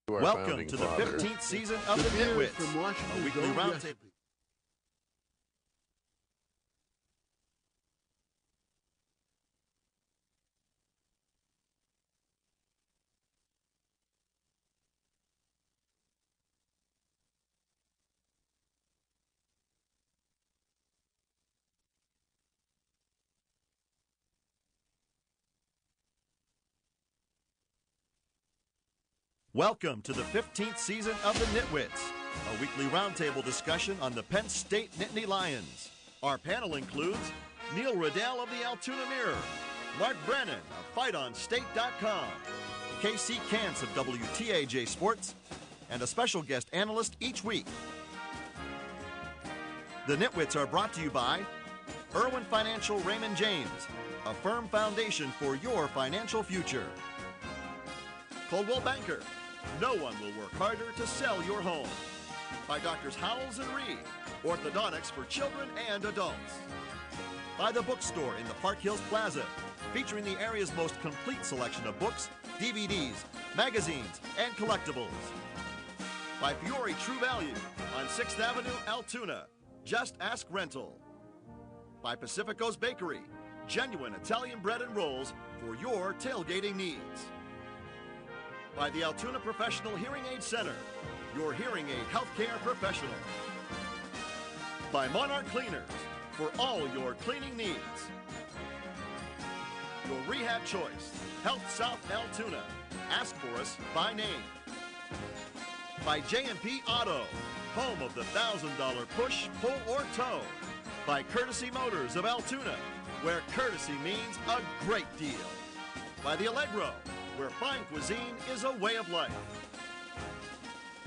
Welcome to the 15th season of the NitWits, a weekly roundtable. Welcome to the 15th season of the NitWits, a weekly roundtable discussion on the Penn State Nittany Lions. Our panel includes Neil Riddell of the Altoona Mirror, Mark Brennan of FightOnState.com, Casey Kantz of WTAJ Sports, and a special guest analyst each week. The NitWits are brought to you by Irwin Financial Raymond James, a firm foundation for your financial future. Coldwell Banker. No one will work harder to sell your home. By Doctors Howells and Reed, orthodontics for children and adults. By the bookstore in the Park Hills Plaza, featuring the area's most complete selection of books, DVDs, magazines, and collectibles. By Fiore True Value on 6th Avenue, Altoona. Just ask rental. By Pacifico's Bakery, genuine Italian bread and rolls for your tailgating needs. By the Altoona Professional Hearing Aid Center, your hearing aid healthcare professional. By Monarch Cleaners, for all your cleaning needs. Your rehab choice, Health South Altoona. Ask for us by name. By J&P Auto, home of the $1,000 push, pull, or tow. By Courtesy Motors of Altoona, where courtesy means a great deal. By the Allegro, where fine cuisine is a way of life.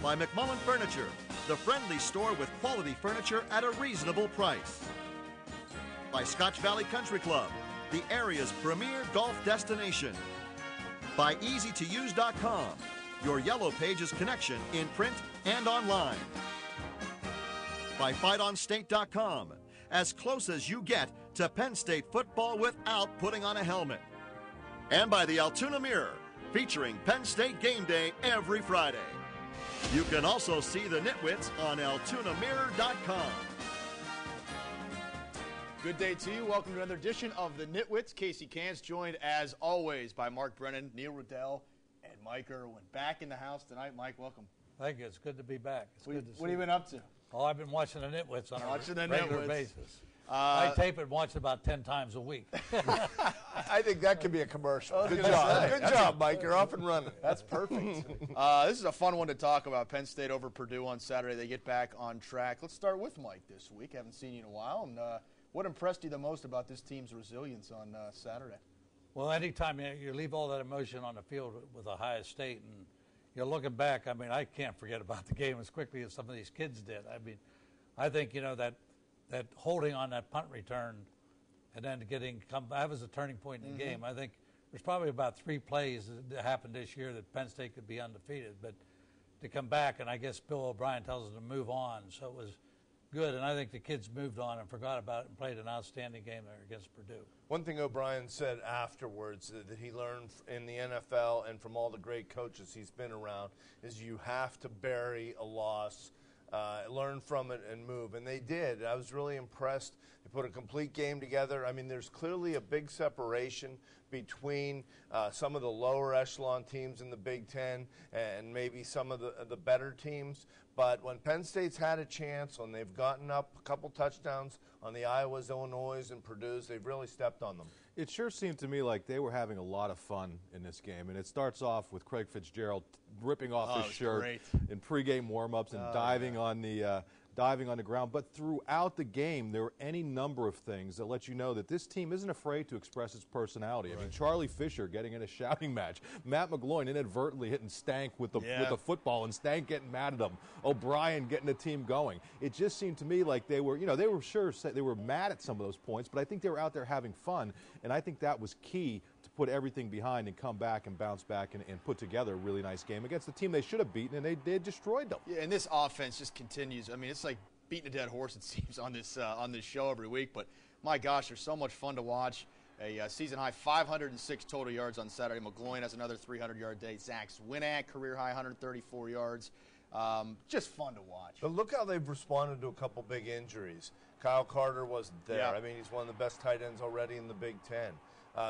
By McMullen Furniture, the friendly store with quality furniture at a reasonable price. By Scotch Valley Country Club, the area's premier golf destination. By EasyToUse.com, your Yellow Pages connection in print and online. By FightOnState.com, as close as you get to Penn State football without putting on a helmet. And by the Altoona Mirror, featuring Penn State game day every Friday. You can also see the NitWits on AltoonaMirror.com. Good day to you. Welcome to another edition of the NitWits. Casey Kantz, joined as always by Mark Brennan, Neil Riddell, and Mike Irwin. Back in the house tonight. Mike, welcome. Thank you. It's good to be back. What have you been up to? Oh, I've been watching the NitWits on a regular basis. I tape it and watch it about 10 times a week. I think that could be a commercial. Good job. Good job, Mike. You're off and running. That's perfect. This is a fun one to talk about. Penn State over Purdue on Saturday. They get back on track. Let's start with Mike this week. Haven't seen you in a while. And what impressed you the most about this team's resilience on Saturday? Well, anytime you leave all that emotion on the field with Ohio State, and you're looking back, I mean, I can't forget about the game as quickly as some of these kids did. I mean, I think, that holding on that punt return and then that was a turning point in the game. I think there's probably about 3 plays that happened this year that Penn State could be undefeated, but to come back, and I guess Bill O'Brien tells us to move on, so it was good, and I think the kids moved on and forgot about it and played an outstanding game there against Purdue. One thing O'Brien said afterwards that he learned in the NFL and from all the great coaches he's been around is you have to bury a loss, learn from it, and move. And they did. I was really impressed. They put a complete game together. I mean, there's clearly a big separation between some of the lower echelon teams in the Big Ten and maybe some of the better teams. But when Penn State's had a chance, when they've gotten up a couple touchdowns on the Iowas, Illinois, and Purdue's, they've really stepped on them. It sure seemed to me like they were having a lot of fun in this game. And it starts off with Craig Fitzgerald ripping off his shirt in pregame warm-ups and diving on the ground. But throughout the game, there were any number of things that let you know that this team isn't afraid to express its personality. Right. I mean, Charlie Fisher getting in a shouting match, Matt McGloin inadvertently hitting Stank with the football and Stank getting mad at him, O'Brien getting the team going. It just seemed to me like they were mad at some of those points, but I think they were out there having fun, and I think that was key to put everything behind and come back and bounce back and put together a really nice game against the team they should have beaten, and they destroyed them. Yeah, and this offense just continues. I mean, it's like beating a dead horse, it seems, on this show every week. But, my gosh, they're so much fun to watch. A season-high 506 total yards on Saturday. McGloin has another 300-yard day. Zach Zwinak, career-high 134 yards. Just fun to watch. But look how they've responded to a couple big injuries. Kyle Carter wasn't there. Yeah. I mean, he's one of the best tight ends already in the Big Ten.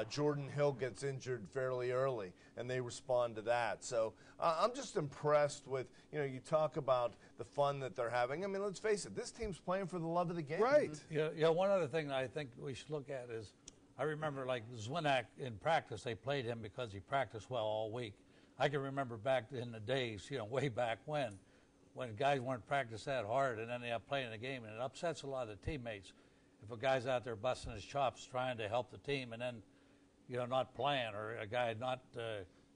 Jordan Hill gets injured fairly early, and they respond to that. So I'm just impressed with, you talk about the fun that they're having. I mean, let's face it, this team's playing for the love of the game. Right. Yeah, one other thing that I think we should look at is, I remember like Zwinak in practice, they played him because he practiced well all week. I can remember back in the days, way back when guys weren't practiced that hard and then they up playing the game, and it upsets a lot of the teammates if a guy's out there busting his chops trying to help the team and then, not playing, or a guy not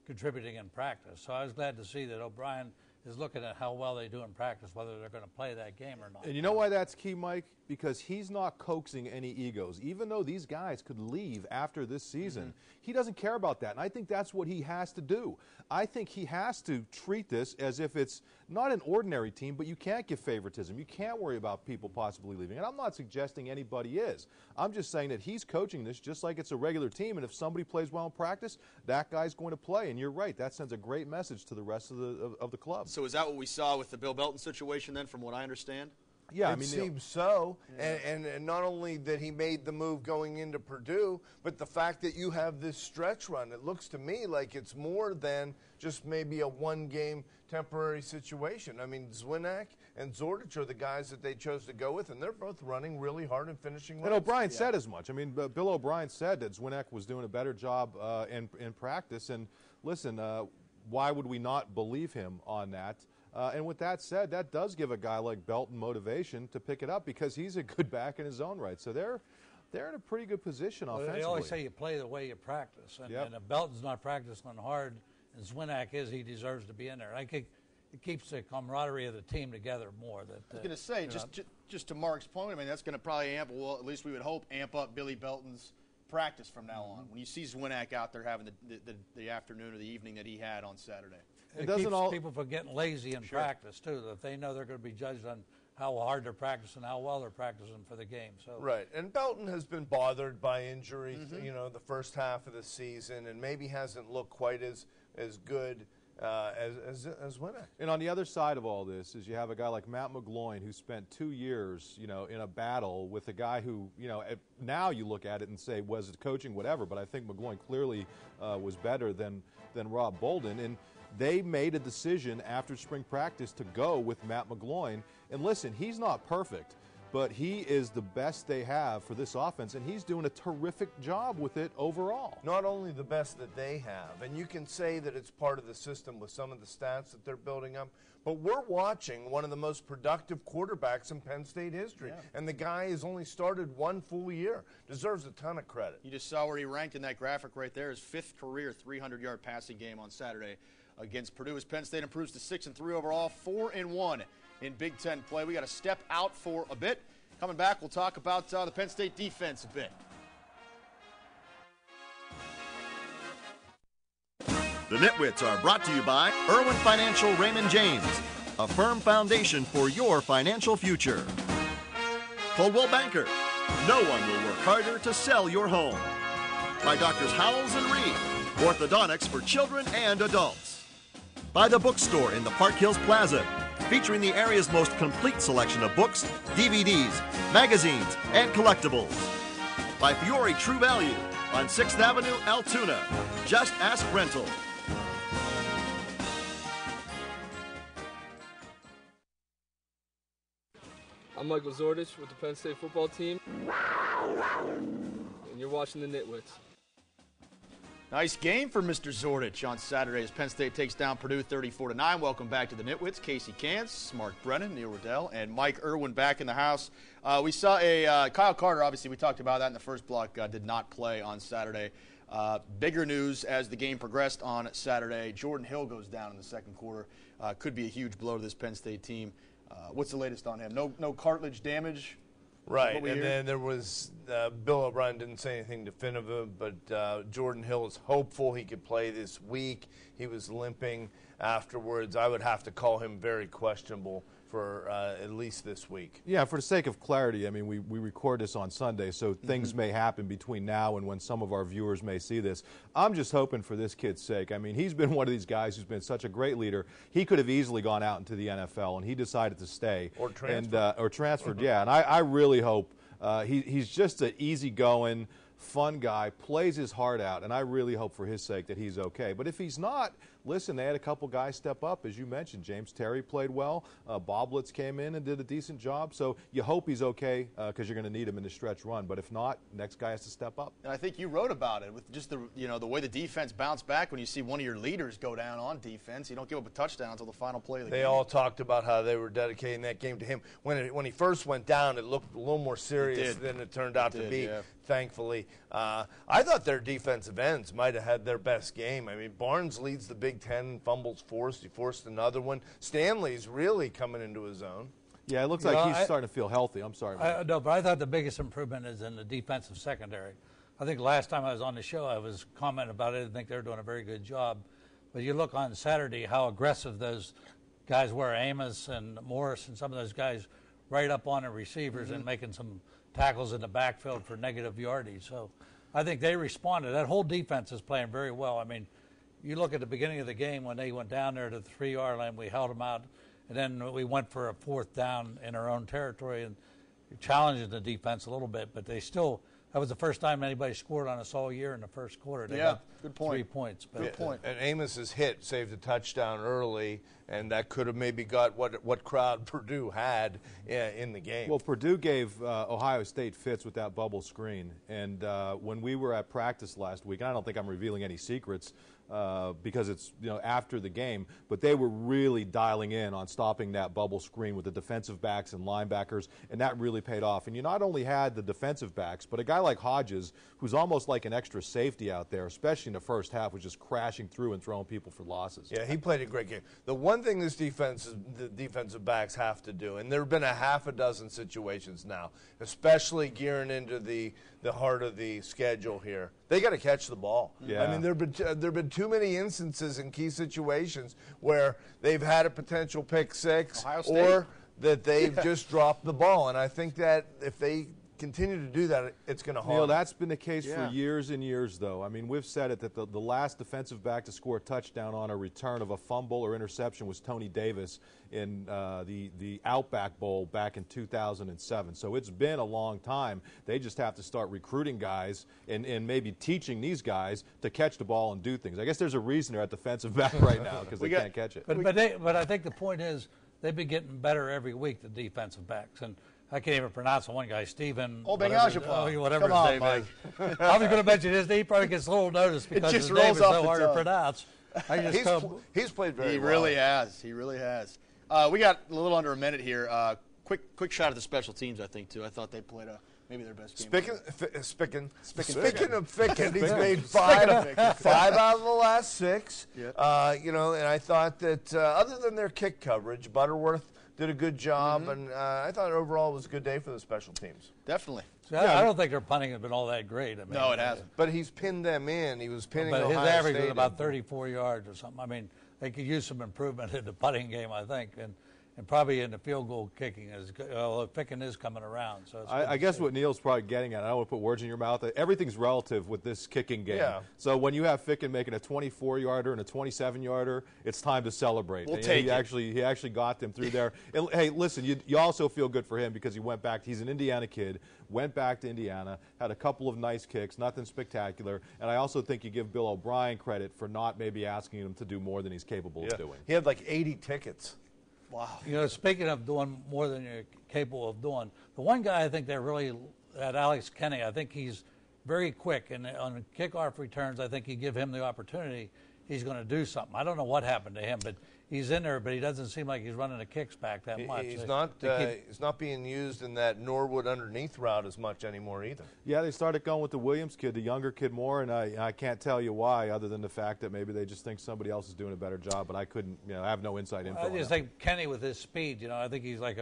contributing in practice. So I was glad to see that O'Brien is looking at how well they do in practice, whether they're going to play that game or not. And you know why that's key, Mike? Because he's not coaxing any egos. Even though these guys could leave after this season, he doesn't care about that. And I think that's what he has to do. I think he has to treat this as if it's not an ordinary team, but you can't give favoritism. You can't worry about people possibly leaving. And I'm not suggesting anybody is. I'm just saying that he's coaching this just like it's a regular team, and if somebody plays well in practice, that guy's going to play. And you're right, that sends a great message to the rest of the club. So is that what we saw with the Bill Belton situation then, from what I understand? Yeah, It seems so. Yeah. And not only that he made the move going into Purdue, but the fact that you have this stretch run, it looks to me like it's more than just maybe a one-game temporary situation. I mean, Zwinak and Zordich are the guys that they chose to go with, and they're both running really hard and finishing runs. And O'Brien said as much. I mean, Bill O'Brien said that Zwinak was doing a better job in practice. And listen, why would we not believe him on that? And with that said, that does give a guy like Belton motivation to pick it up because he's a good back in his own right. So they're in a pretty good position offensively. They always say you play the way you practice. And, and if Belton's not practicing hard, and Zwinak is, he deserves to be in there. I think it keeps the camaraderie of the team together more. That I was going to say, just to Mark's point, I mean, that's going to probably at least we would hope, amp up Billy Belton's practice from now on. When you see Zwinak out there having the afternoon or the evening that he had on Saturday. It keeps people from getting lazy in practice, too, that they know they're going to be judged on how hard they're practicing, how well they're practicing for the game. So right, and Belton has been bothered by injury, the first half of the season, and maybe hasn't looked quite as good as Zwinak. And on the other side of all this is you have a guy like Matt McGloin who spent 2 years, in a battle with a guy who, now you look at it and say, was it coaching, whatever, but I think McGloin clearly was better than Rob Bolden. And they made a decision after spring practice to go with Matt McGloin. And listen, he's not perfect, but he is the best they have for this offense, and he's doing a terrific job with it overall. Not only the best that they have, and you can say that it's part of the system with some of the stats that they're building up, but we're watching one of the most productive quarterbacks in Penn State history, and the guy has only started one full year. Deserves a ton of credit. You just saw where he ranked in that graphic right there, his fifth career 300-yard passing game on Saturday against Purdue, as Penn State improves to 6-3 overall, 4-1 in Big Ten play. We got to step out for a bit. Coming back, we'll talk about the Penn State defense a bit. The NitWits are brought to you by Irwin Financial Raymond James, a firm foundation for your financial future. Coldwell Banker, no one will work harder to sell your home. By Doctors Howells and Reed, orthodontics for children and adults. By the bookstore in the Park Hills Plaza, featuring the area's most complete selection of books, DVDs, magazines, and collectibles. By Fiore True Value on 6th Avenue, Altoona. Just ask rental. I'm Michael Zordich with the Penn State football team, and you're watching the NitWits. Nice game for Mr. Zordich on Saturday as Penn State takes down Purdue 34-9. Welcome back to the NitWits. Casey Kantz, Mark Brennan, Neil Riddell, and Mike Irwin back in the house. We saw Kyle Carter, obviously we talked about that in the first block, did not play on Saturday. Bigger news as the game progressed on Saturday. Jordan Hill goes down in the second quarter. Could be a huge blow to this Penn State team. What's the latest on him? No cartilage damage? Right, and then there was Bill O'Brien didn't say anything definitive, but Jordan Hill is hopeful he could play this week. He was limping afterwards. I would have to call him very questionable for at least this week. Yeah, for the sake of clarity, I mean, we record this on Sunday, so things may happen between now and when some of our viewers may see this. I'm just hoping for this kid's sake. I mean, he's been one of these guys who's been such a great leader. He could have easily gone out into the NFL, and he decided to stay. Or transferred. Or transferred, yeah. And I really hope he's just an easygoing, fun guy, plays his heart out, and I really hope for his sake that he's okay. But if he's not, listen, they had a couple guys step up, as you mentioned. James Terry played well. Boblitz came in and did a decent job. So you hope he's okay because you're going to need him in the stretch run. But if not, next guy has to step up. And I think you wrote about it with just the way the defense bounced back when you see one of your leaders go down on defense. You don't give up a touchdown until the final play of the game. They all talked about how they were dedicating that game to him. When he first went down, it looked a little more serious than it turned out to be. Yeah. Thankfully, I thought their defensive ends might have had their best game. I mean, Barnes leads the Big Ten in fumbles forced. He forced another one. Stanley's really coming into his own. Yeah, it looks like he's starting to feel healthy. I'm sorry. No, but I thought the biggest improvement is in the defensive secondary. I think last time I was on the show, I was commenting about it. I think they're doing a very good job. But you look on Saturday how aggressive those guys were, Amos and Morris and some of those guys right up on the receivers and making some tackles in the backfield for negative yardage. So I think they responded. That whole defense is playing very well. I mean, you look at the beginning of the game when they went down there to the 3-yard line, we held them out, and then we went for a 4th down in our own territory and challenged the defense a little bit, but they still – that was the first time anybody scored on us all year in the first quarter. They got good point. 3 points. But good point. And Amos's hit saved a touchdown early, and that could have maybe got what crowd Purdue had in the game. Well, Purdue gave Ohio State fits with that bubble screen. And when we were at practice last week, and I don't think I'm revealing any secrets because it's after the game, but they were really dialing in on stopping that bubble screen with the defensive backs and linebackers, and that really paid off. And you not only had the defensive backs, but a guy like Hodges, who's almost like an extra safety out there, especially in the first half, was just crashing through and throwing people for losses. Yeah, he played a great game. The one thing the defensive backs have to do, and there have been a half a dozen situations now, especially gearing into the heart of the schedule here, they got to catch the ball. Yeah. I mean, there've been too many instances in key situations where they've had a potential pick six or that they've just dropped the ball. And I think that if they continue to do that, it's going to harm. Neil, that's been the case for years and years, though. I mean, we've said it that the last defensive back to score a touchdown on a return of a fumble or interception was Tony Davis in the Outback Bowl back in 2007. So it's been a long time. They just have to start recruiting guys and maybe teaching these guys to catch the ball and do things. I guess there's a reason they're at defensive back right now because they can't catch it. But I think the point is they've been getting better every week, the defensive backs. And I can't even pronounce the one guy, Stephen. Whatever his name is. I was going to mention his name. He probably gets a little notice because his name is so hard to pronounce. He's played very well. He really has. He really has. We got a little under a minute here. Quick shot at the special teams, I think, too. I thought they played maybe their best game. Speaking of Ficken, he's made five out of the last 6. Yep. And I thought that other than their kick coverage, Butterworth did a good job, and I thought overall it was a good day for the special teams. Definitely. So I don't think their punting has been all that great. I mean, no, it hasn't. But he's pinned them in. He was pinning But his Ohio average State was about 34 yards or something. I mean, they could use some improvement in the punting game, I think, and probably in the field goal kicking. Ficken is coming around. So I guess what Neil's probably getting at, I don't want to put words in your mouth, everything's relative with this kicking game. Yeah. So when you have Ficken making a 24-yarder and a 27-yarder, it's time to celebrate. We'll take it. He actually got them through there. And, hey, listen, you also feel good for him because he went back. He's an Indiana kid, went back to Indiana, had a couple of nice kicks, nothing spectacular. And I also think you give Bill O'Brien credit for not maybe asking him to do more than he's capable of doing. He had like 80 tickets. Wow. Speaking of doing more than you're capable of doing, the one guy I think they're really at Alex Kenny, I think he's very quick. And on kickoff returns, I think you give him the opportunity, he's going to do something. I don't know what happened to him, but he's in there, but he doesn't seem like he's running the kicks back that much. He's not being used in that Norwood underneath route as much anymore either. Yeah, they started going with the Williams kid, the younger kid more, and I can't tell you why other than the fact that maybe they just think somebody else is doing a better job, but I couldn't, I have no inside info. I just think Kenny with his speed, I think he's like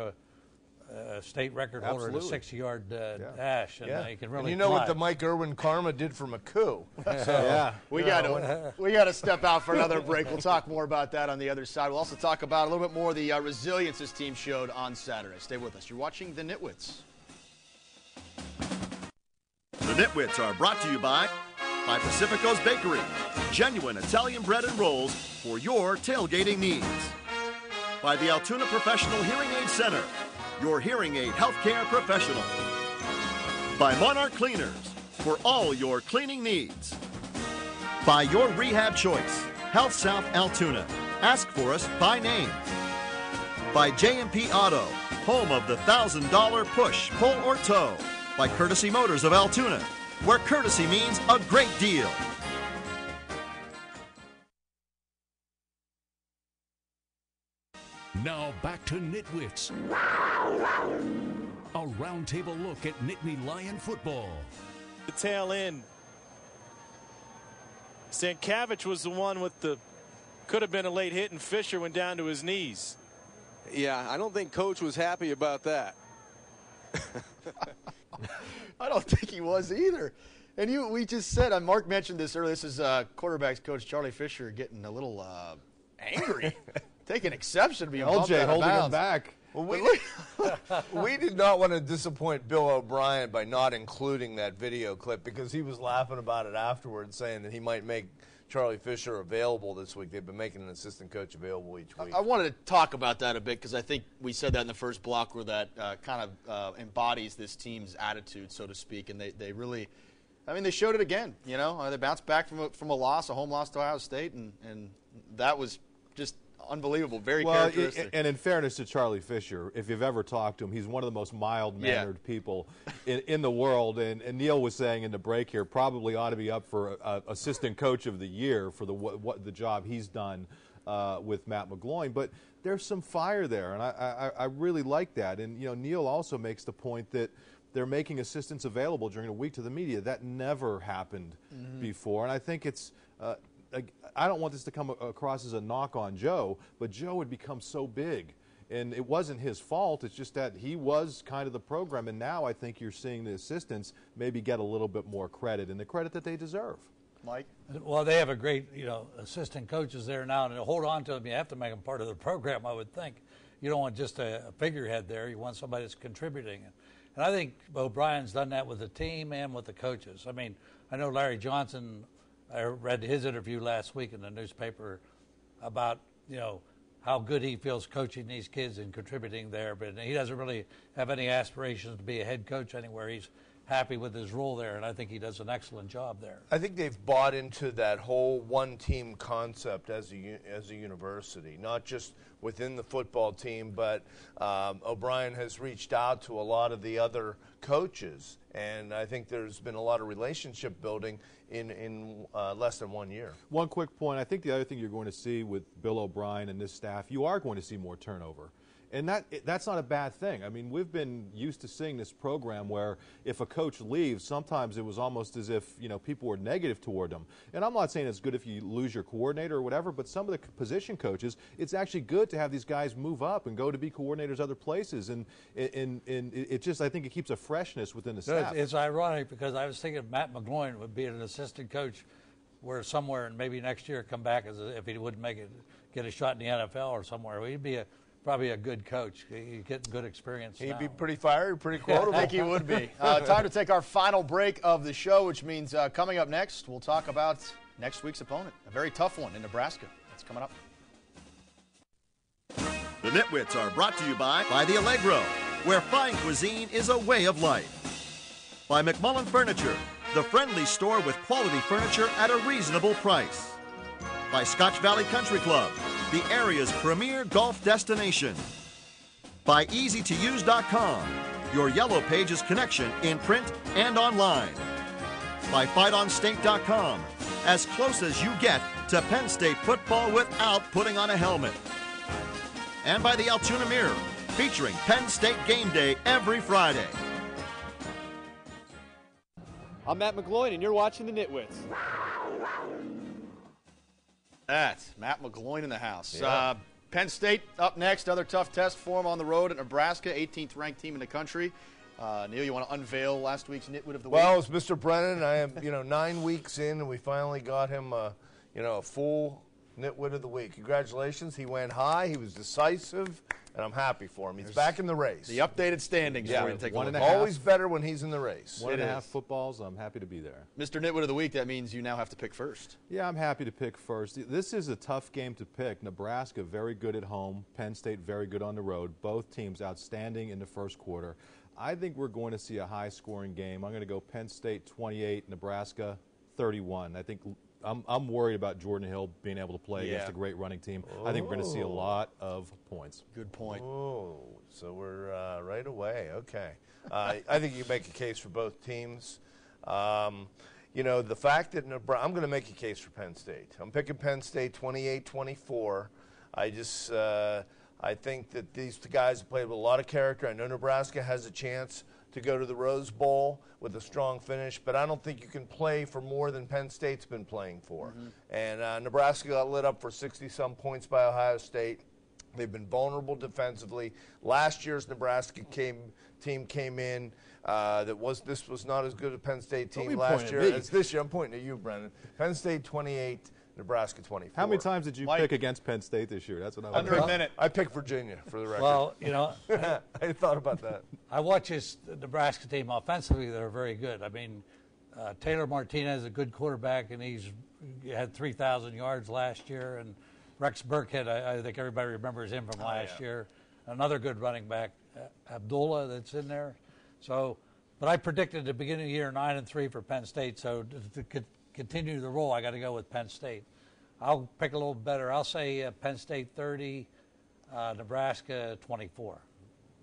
state record holder in a 60-yard dash, and he can really. And you know fly. what the Mike Irwin karma did for McCoo. We got to step out for another break. We'll talk more about that on the other side. We'll also talk about a little bit more the resilience this team showed on Saturday. Stay with us. You're watching the NitWits. The NitWits are brought to you by Pacifico's Bakery, genuine Italian bread and rolls for your tailgating needs. By the Altoona Professional Hearing Aid Center, your hearing aid healthcare professional. By Monarch Cleaners, for all your cleaning needs. By your rehab choice, Health South Altoona. Ask for us by name. By JMP Auto, home of the $1,000 push, pull, or tow. By Courtesy Motors of Altoona, where courtesy means a great deal. Now back to NitWits. A roundtable look at Nittany Lion football. The tail end. Stankiewicz was the one with the, could have been a late hit, and Fisher went down to his knees. Yeah, I don't think Coach was happy about that. I don't think he was either. And we just said, Mark mentioned this earlier, this is quarterbacks coach Charlie Fisher getting a little angry, taking exception to being bumped out of holding him bounds. back. Well, we did not want to disappoint Bill O'Brien by not including that video clip, because he was laughing about it afterwards, saying that he might make Charlie Fisher available this week. They've been making an assistant coach available each week. I wanted to talk about that a bit because I think we said that in the first block where that kind of embodies this team's attitude, so to speak, and they really, I mean, they showed it again. You know, they bounced back from a loss, a home loss to Ohio State, and that was just unbelievable, very characteristic. And in fairness to Charlie Fisher, if you've ever talked to him, he's one of the most mild-mannered people in the world. And Neil was saying in the break here, probably ought to be up for assistant coach of the year for the job he's done with Matt McGloin. But there's some fire there, and I really like that. And you know, Neil also makes the point that they're making assistants available during the week to the media. That never happened before, and I think it's. I don't want this to come across as a knock on Joe, but Joe had become so big, and it wasn't his fault. It's just that he was kind of the program, and now I think you're seeing the assistants maybe get a little bit more credit, and the credit that they deserve. Mike? Well, they have a great, assistant coaches there now, and to hold on to them, you have to make them part of the program, I would think. You don't want just a figurehead there. You want somebody that's contributing. And I think O'Brien's done that with the team and with the coaches. I mean, I know Larry Johnson, I read his interview last week in the newspaper about, how good he feels coaching these kids and contributing there. But he doesn't really have any aspirations to be a head coach anywhere. He's happy with his role there, and I think he does an excellent job there. I think they've bought into that whole one-team concept as a university, not just within the football team, but O'Brien has reached out to a lot of the other coaches, and I think there's been a lot of relationship building in less than 1 year. One quick point. I think the other thing you're going to see with Bill O'Brien and this staff, you are going to see more turnover. And that's not a bad thing. I mean, we've been used to seeing this program where if a coach leaves, sometimes it was almost as if, people were negative toward them. And I'm not saying it's good if you lose your coordinator or whatever, but some of the position coaches, it's actually good to have these guys move up and go to be coordinators other places. And it just, I think it keeps a freshness within the staff. It's ironic because I was thinking Matt McGloin would be an assistant coach where somewhere and maybe next year come back if he wouldn't get a shot in the NFL or somewhere. He'd be probably a good coach. He'd get good experience. He'd be pretty fiery, pretty quotable. I think he would be. Time to take our final break of the show, which means coming up next, we'll talk about next week's opponent, a very tough one in Nebraska. That's coming up. The NitWits are brought to you by The Allegro, where fine cuisine is a way of life. By McMullen Furniture, the friendly store with quality furniture at a reasonable price. By Scotch Valley Country Club, the area's premier golf destination. By EasyToUse.com, your Yellow Pages connection in print and online. By FightOnState.com, as close as you get to Penn State football without putting on a helmet. And by the Altoona Mirror, featuring Penn State game day every Friday. I'm Matt McGloin, and you're watching the NitWits. That's Matt McGloin in the house. Yeah. Penn State up next. Other tough test for them on the road at Nebraska, 18th ranked team in the country. Neil, you want to unveil last week's Nitwit of the Week? Well, it's Mr. Brennan. I am, 9 weeks in, and we finally got him, a full Nitwit of the Week. Congratulations. He went high. He was decisive, and I'm happy for him. He's back in the race. The updated standings for you to take a look. Always better when he's in the race. 1.5 footballs. I'm happy to be there. Mr. Nitwit of the Week, that means you now have to pick first. Yeah, I'm happy to pick first. This is a tough game to pick. Nebraska, very good at home. Penn State, very good on the road. Both teams outstanding in the first quarter. I think we're going to see a high-scoring game. I'm going to go Penn State 28, Nebraska 31. I think I'm worried about Jordan Hill being able to play against a great running team. I think we're going to see a lot of points. Good point. Oh, so we're right away. Okay. I think you make a case for both teams. The fact that I'm going to make a case for Penn State. I'm picking Penn State 28-24. I think that these guys have played with a lot of character. I know Nebraska has a chance to go to the Rose Bowl with a strong finish, but I don't think you can play for more than Penn State's been playing for. And Nebraska got lit up for 60-some points by Ohio State. They've been vulnerable defensively. Last year's Nebraska team came in. This was not as good a Penn State team last year as this year. I'm pointing at you, Brennan. Penn State 28. Nebraska 24. How many times did you pick against Penn State this year? That's what I want. Under a minute. I picked Virginia, for the record. Well, I thought about that. I watch this Nebraska team offensively. They're very good. I mean, Taylor Martinez is a good quarterback, and he had 3,000 yards last year. And Rex Burkhead, I think everybody remembers him from last year. Another good running back, Abdullah, that's in there. So, but I predicted at the beginning of the year 9-3 for Penn State. So to continue the roll, I got to go with Penn State. I'll pick a little better. I'll say Penn State 30, Nebraska 24.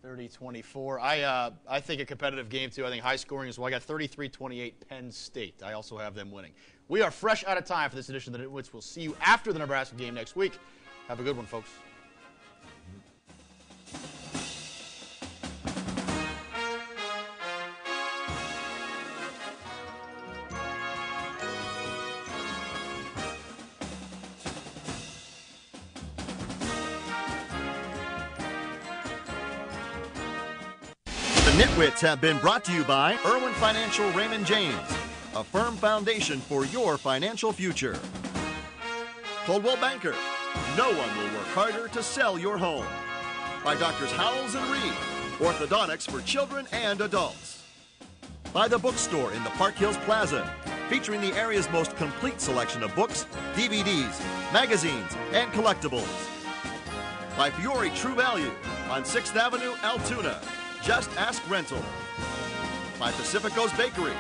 30-24. I think a competitive game, too. I think high scoring as well. I got 33-28 Penn State. I also have them winning. We are fresh out of time for this edition of the Nitwits. We'll see you after the Nebraska game next week. Have a good one, folks. The Nitwits have been brought to you by Irwin Financial Raymond James, a firm foundation for your financial future. Coldwell Banker, no one will work harder to sell your home. By Doctors Howells and Reed, orthodontics for children and adults. By the bookstore in the Park Hills Plaza, featuring the area's most complete selection of books, DVDs, magazines, and collectibles. By Fiore True Value on 6th Avenue, Altoona. Just Ask Rental. By Pacifico's Bakery,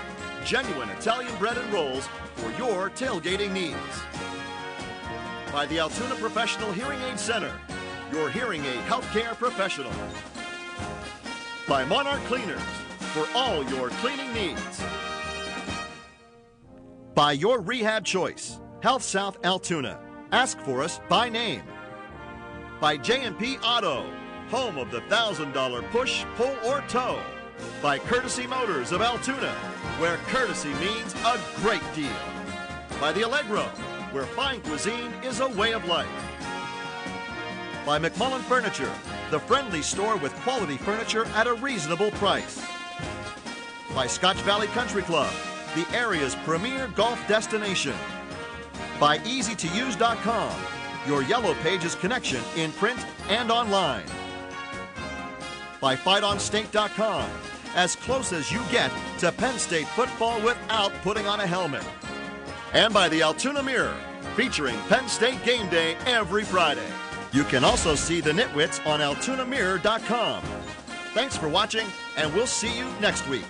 genuine Italian bread and rolls for your tailgating needs. By the Altoona Professional Hearing Aid Center, your hearing aid healthcare professional. By Monarch Cleaners, for all your cleaning needs. By your rehab choice, Health South Altoona. Ask for us by name. By J&P Auto, home of the $1,000 push, pull, or tow. By Courtesy Motors of Altoona, where courtesy means a great deal. By the Allegro, where fine cuisine is a way of life. By McMullen Furniture, the friendly store with quality furniture at a reasonable price. By Scotch Valley Country Club, the area's premier golf destination. By EasyToUse.com, your Yellow Pages connection in print and online. By FightOnState.com, as close as you get to Penn State football without putting on a helmet. And by the Altoona Mirror, featuring Penn State game day every Friday. You can also see the Nitwits on AltoonaMirror.com. Thanks for watching, and we'll see you next week.